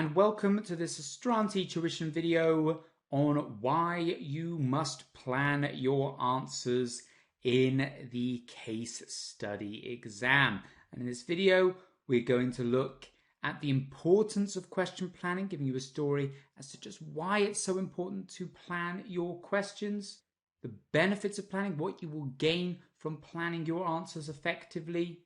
and welcome to this Astranti tuition video on why you must plan your answers in the case study exam. And in this video, we're going to look at the importance of question planning, giving you a story as to just why it's so important to plan your questions, the benefits of planning, what you will gain from planning your answers effectively.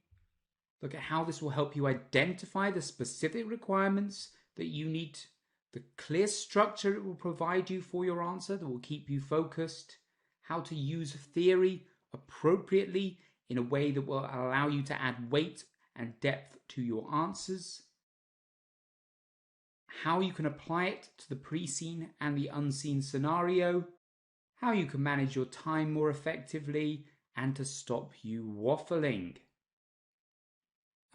Look at how this will help you identify the specific requirements that you need, the clear structure it will provide you for your answer that will keep you focused, how to use theory appropriately in a way that will allow you to add weight and depth to your answers, how you can apply it to the pre-seen and the unseen scenario, how you can manage your time more effectively, and to stop you waffling.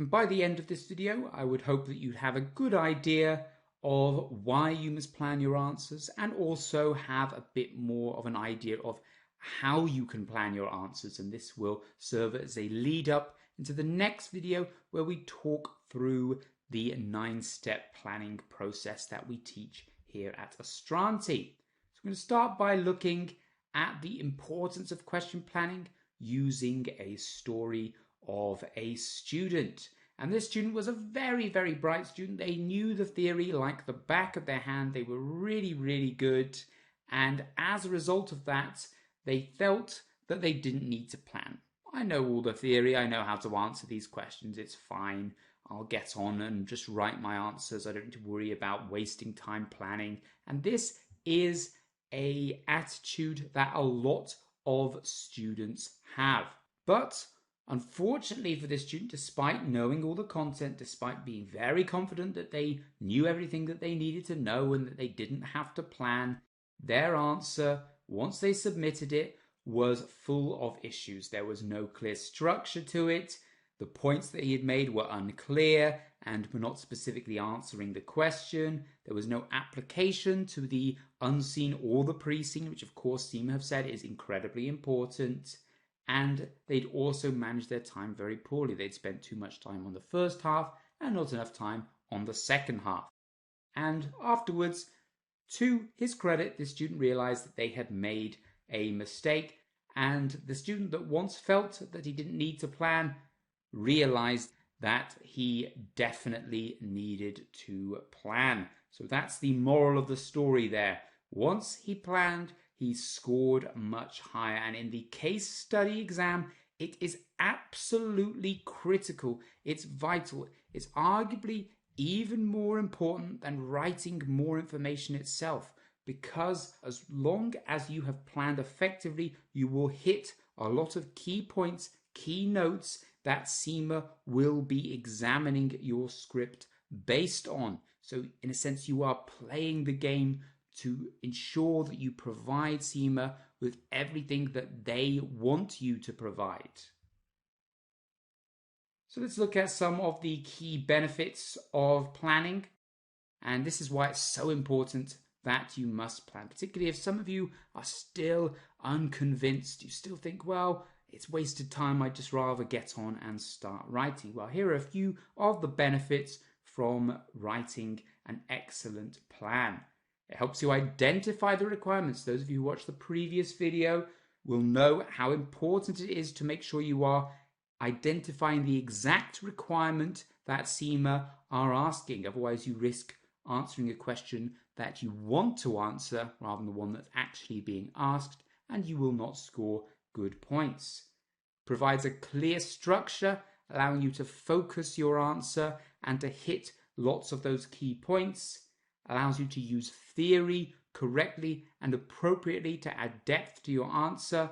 And by the end of this video, I would hope that you'd have a good idea of why you must plan your answers and also have a bit more of an idea of how you can plan your answers. And this will serve as a lead up into the next video where we talk through the 9-step planning process that we teach here at Astranti. So I'm going to start by looking at the importance of question planning using a story of a student. And this student was a very, very bright student. They knew the theory like the back of their hand. They were really, really good. And as a result of that, they felt that they didn't need to plan. I know all the theory. I know how to answer these questions. It's fine. I'll get on and just write my answers. I don't need to worry about wasting time planning. And this is an attitude that a lot of students have. But unfortunately for this student, despite knowing all the content, despite being very confident that they knew everything that they needed to know and that they didn't have to plan, their answer, once they submitted it, was full of issues. There was no clear structure to it. The points that he had made were unclear and were not specifically answering the question. There was no application to the unseen or the pre-seen, which of course CIMA have said is incredibly important. And they'd also managed their time very poorly. They'd spent too much time on the first half and not enough time on the second half. And afterwards, to his credit, the student realized that they had made a mistake. And the student that once felt that he didn't need to plan realized that he definitely needed to plan. So that's the moral of the story there. Once he planned, he scored much higher. And in the case study exam, it is absolutely critical. It's vital. It's arguably even more important than writing more information itself, because as long as you have planned effectively, you will hit a lot of key points, key notes that CIMA will be examining your script based on. So in a sense, you are playing the game to ensure that you provide CIMA with everything that they want you to provide. So let's look at some of the key benefits of planning. And this is why it's so important that you must plan, particularly if some of you are still unconvinced. You still think, well, it's wasted time. I'd just rather get on and start writing. Well, here are a few of the benefits from writing an excellent plan. It helps you identify the requirements. Those of you who watched the previous video will know how important it is to make sure you are identifying the exact requirement that CIMA are asking. Otherwise, you risk answering a question that you want to answer rather than the one that's actually being asked, and you will not score good points. Provides a clear structure, allowing you to focus your answer and to hit lots of those key points. Allows you to use theory correctly and appropriately to add depth to your answer.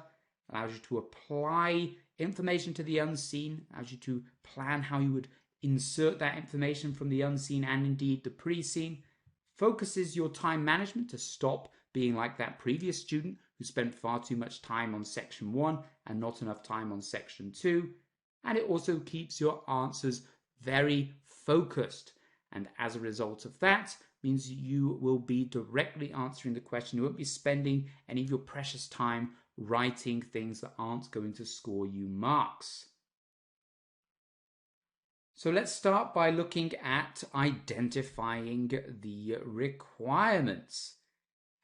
Allows you to apply information to the unseen. Allows you to plan how you would insert that information from the unseen and indeed the pre-seen. Focuses your time management to stop being like that previous student who spent far too much time on section 1 and not enough time on section 2. And it also keeps your answers very focused. And as a result of that, means you will be directly answering the question. You won't be spending any of your precious time writing things that aren't going to score you marks. So let's start by looking at identifying the requirements.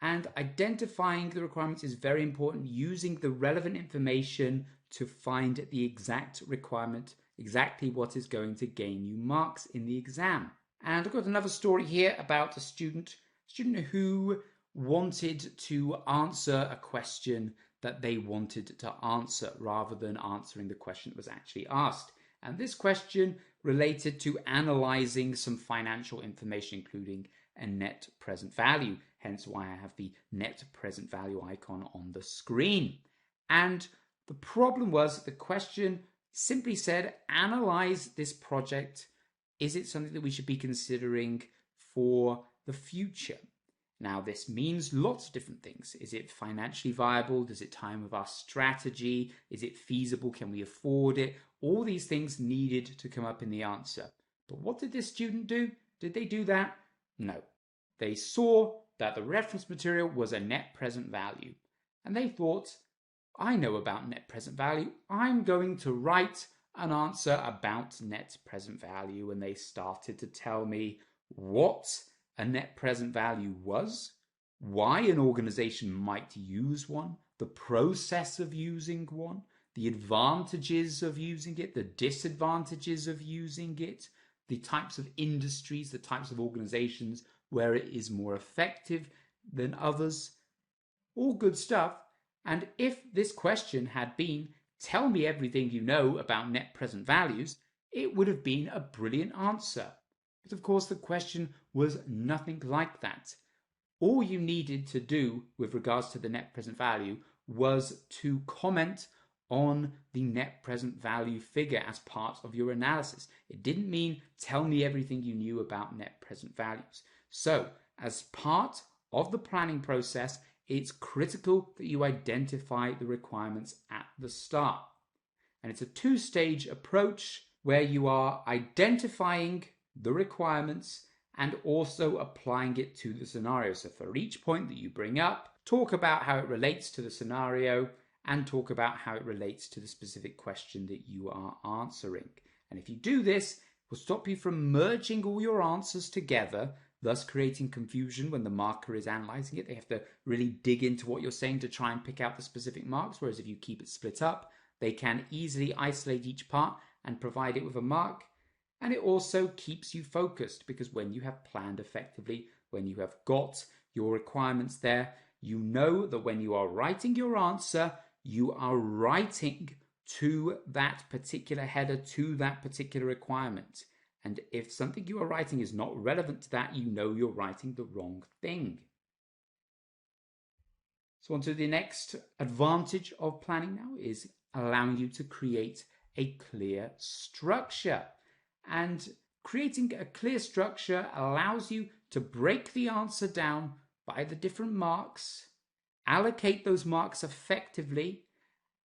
And identifying the requirements is very important, using the relevant information to find the exact requirement, exactly what is going to gain you marks in the exam. And I've got another story here about a student who wanted to answer a question that they wanted to answer rather than answering the question that was actually asked. And this question related to analyzing some financial information, including a net present value, hence why I have the net present value icon on the screen. And the problem was the question simply said, analyze this project. Is it something that we should be considering for the future? Now, this means lots of different things. Is it financially viable? Does it tie in with our strategy? Is it feasible? Can we afford it? All these things needed to come up in the answer. But what did this student do? Did they do that? No. They saw that the reference material was a net present value. And they thought, I know about net present value. I'm going to write an answer about net present value. And they started to tell me what a net present value was, why an organization might use one, the process of using one, the advantages of using it, the disadvantages of using it, the types of industries, the types of organizations where it is more effective than others. All good stuff. And if this question had been, tell me everything you know about net present values, it would have been a brilliant answer. But of course, the question was nothing like that. All you needed to do with regards to the net present value was to comment on the net present value figure as part of your analysis. It didn't mean tell me everything you knew about net present values. So, as part of the planning process, it's critical that you identify the requirements at the start. And it's a two-stage approach where you are identifying the requirements and also applying it to the scenario. So for each point that you bring up, talk about how it relates to the scenario and talk about how it relates to the specific question that you are answering. And if you do this, it will stop you from merging all your answers together, thus creating confusion when the marker is analyzing it. They have to really dig into what you're saying to try and pick out the specific marks, whereas if you keep it split up, they can easily isolate each part and provide it with a mark. And it also keeps you focused, because when you have planned effectively, when you have got your requirements there, you know that when you are writing your answer, you are writing to that particular header, to that particular requirement. And if something you are writing is not relevant to that, you know you're writing the wrong thing. So on to the next advantage of planning now is allowing you to create a clear structure. And creating a clear structure allows you to break the answer down by the different marks, allocate those marks effectively,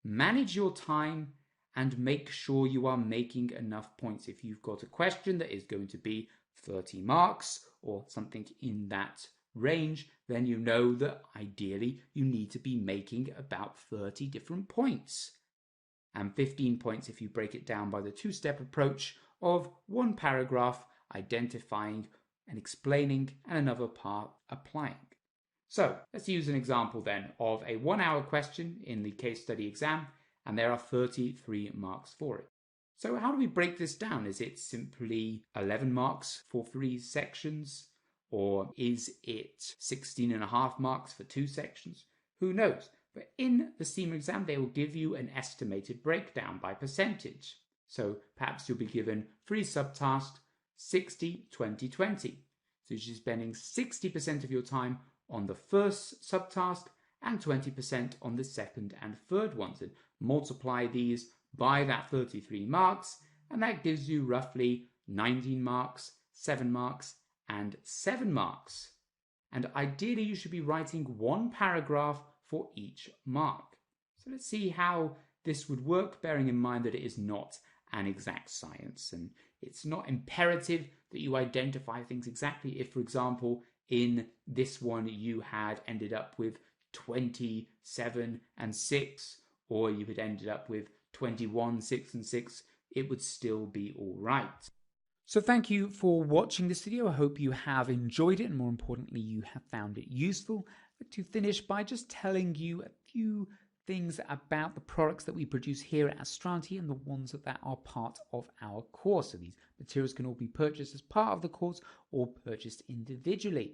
manage your time, and make sure you are making enough points. If you've got a question that is going to be 30 marks or something in that range, then you know that ideally you need to be making about 30 different points. And 15 points if you break it down by the two-step approach of one paragraph identifying and explaining and another part applying. So let's use an example then of a 1-hour question in the case study exam, and there are 33 marks for it. So how do we break this down? Is it simply 11 marks for 3 sections? Or is it 16.5 marks for 2 sections? Who knows? But in the CIMA exam, they will give you an estimated breakdown by percentage. So perhaps you'll be given 3 subtasks, 60, 20, 20. So you're spending 60% of your time on the first subtask and 20% on the second and third ones. And multiply these by that 33 marks, and that gives you roughly 19 marks, 7 marks, and 7 marks. And ideally, you should be writing 1 paragraph for each mark. So let's see how this would work, bearing in mind that it is not an exact science, and it's not imperative that you identify things exactly. If, for example, in this one you had ended up with 27 and 6, or you had ended up with 21, 6 and 6, it would still be all right. So thank you for watching this video. I hope you have enjoyed it, and more importantly, you have found it useful. I'd like to finish by just telling you a few things about the products that we produce here at Astranti and the ones that are part of our course. So these materials can all be purchased as part of the course or purchased individually.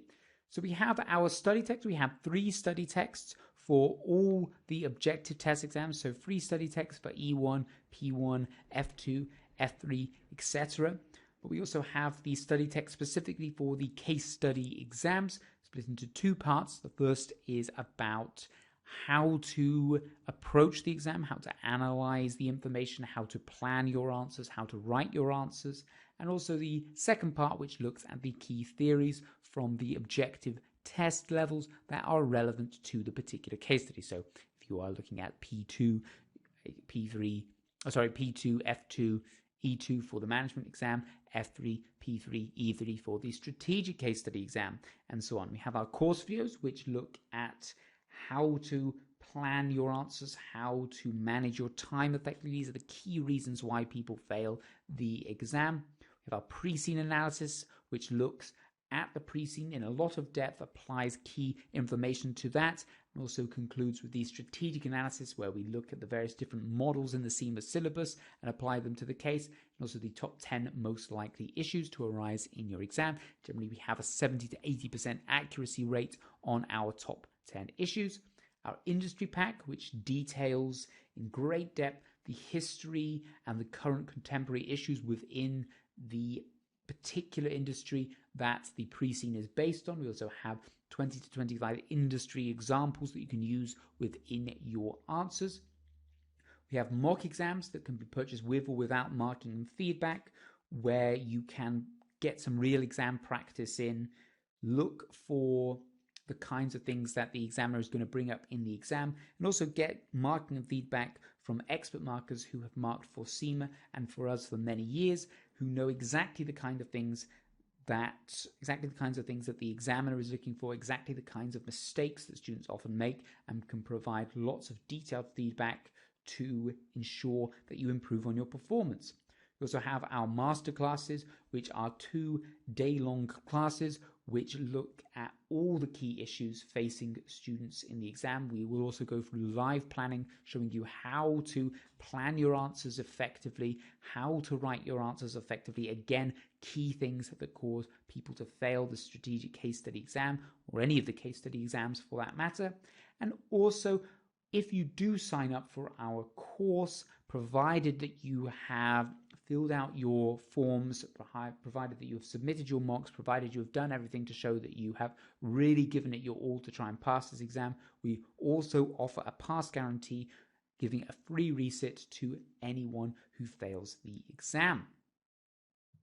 So we have our study text. We have 3 study texts for all the objective test exams. So 3 study texts for E1, P1, F2, F3, etc. But we also have the study text specifically for the case study exams, split into 2 parts. The first is about how to approach the exam, how to analyze the information, how to plan your answers, how to write your answers, and also the second part, which looks at the key theories from the objective test levels that are relevant to the particular case study. So if you are looking at P2, F2, E2 for the management exam, F3, P3, E3 for the strategic case study exam, and so on. We have our course videos, which look at how to plan your answers, how to manage your time effectively. These are the key reasons why people fail the exam. We have our pre-scene analysis, which looks at the pre-scene in a lot of depth, applies key information to that, and also concludes with the strategic analysis, where we look at the various different models in the CIMA syllabus and apply them to the case, and also the top 10 most likely issues to arise in your exam. Generally, we have a 70 to 80% accuracy rate on our top 10 issues. Our industry pack, which details in great depth the history and the current contemporary issues within the particular industry that the pre-scene is based on. We also have 20 to 25 industry examples that you can use within your answers. We have mock exams that can be purchased with or without marking and feedback, where you can get some real exam practice in, look for the kinds of things that the examiner is going to bring up in the exam, and also get marking and feedback from expert markers who have marked for CIMA and for us for many years, who know exactly the kinds of things that the examiner is looking for, exactly the kinds of mistakes that students often make, and can provide lots of detailed feedback to ensure that you improve on your performance. We also have our master classes, which are 2 day-long classes which look at all the key issues facing students in the exam. We will also go through live planning, showing you how to plan your answers effectively, how to write your answers effectively. Again, key things that cause people to fail the strategic case study exam, or any of the case study exams for that matter. And also, if you do sign up for our course, provided that you have filled out your forms, provided that you have submitted your mocks, provided you have done everything to show that you have really given it your all to try and pass this exam, we also offer a pass guarantee, giving a free resit to anyone who fails the exam.